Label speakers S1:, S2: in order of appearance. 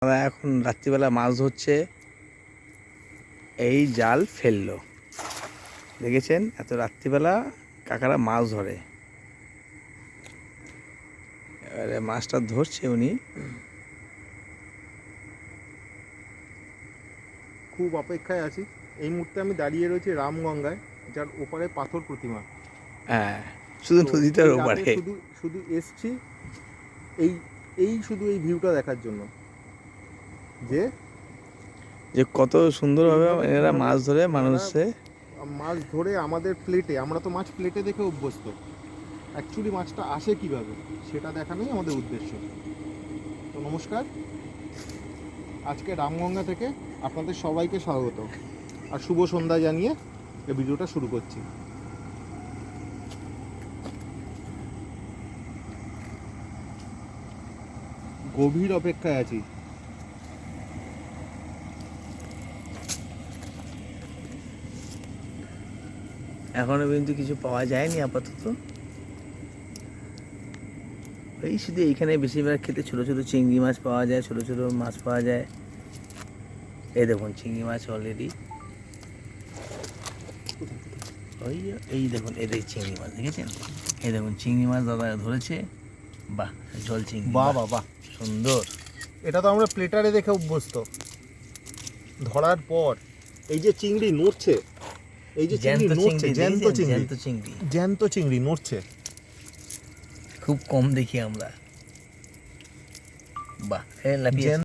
S1: আমরা এখন রাত্রিবেলা মাছ ধরছে, এই জাল ফেললো, দেখেছেন? এত রাত্রিবেলা কাকারা মাছ ধরে। এবারে মাছটা ধরছে উনি।
S2: খুব অপেক্ষায় আছি। এই মুহূর্তে আমি দাঁড়িয়ে রয়েছি রামগঙ্গায়, যার ওপারে পাথর প্রতিমা।
S1: হ্যাঁ, শুধু
S2: তো
S1: নদীটার
S2: এই রাতে
S1: ওপারে।
S2: শুধু শুধু এসছি এই শুধু এই ভিউটা দেখার জন্য, যে
S1: যে কত সুন্দরভাবে
S2: এইভাবে
S1: এরা
S2: কিভাবে
S1: মাছ ধরে
S2: এনারা
S1: মানুষে।
S2: মাছ ধরে আমাদের প্লেটে, আমরা তো মাছ প্লেটে দেখে অভ্যস্ত, অ্যাকচুয়ালি মাছটা আসে কিভাবে সেটা দেখানোই আমাদের উদ্দেশ্য। তো নমস্কার, আজকে রামগঙ্গা থেকে আপনাদের সবাইকে স্বাগত আর শুভ সন্ধ্যা জানিয়ে এই ভিডিওটা শুরু করছি। গভীর অপেক্ষায় আছি।
S1: এখনো কিন্তু কিছু পাওয়া যায়নি আপাতত। এই শুধু এইখানে বেশিরভাগ খেতে ছোটো ছোটো চিংড়ি মাছ পাওয়া যায়, ছোটো ছোটো মাছ পাওয়া যায়। এই দেখুন চিংড়ি মাছ অলরেডি, ওই এই দেখুন এদের চিংড়ি মাছ দেখেছেন? এই দেখুন চিংড়ি মাছ দাদা ধরেছে। বাহ, জল চিংড়ি,
S2: বাহ বাহ বাহ,
S1: সুন্দর।
S2: এটা তো আমরা প্লেটারে দেখে অভ্যস্ত। ধরার পর এই যে চিংড়ি নড়ছে, এই যে চিংড়ি নড়ছে, জ্যান্ত চিংড়ি,
S1: জ্যান্ত চিংড়ি
S2: জ্যান্ত চিংড়ি নড়ছে।
S1: খুব কম দেখি আমরা। বাহ, লাফিয়ে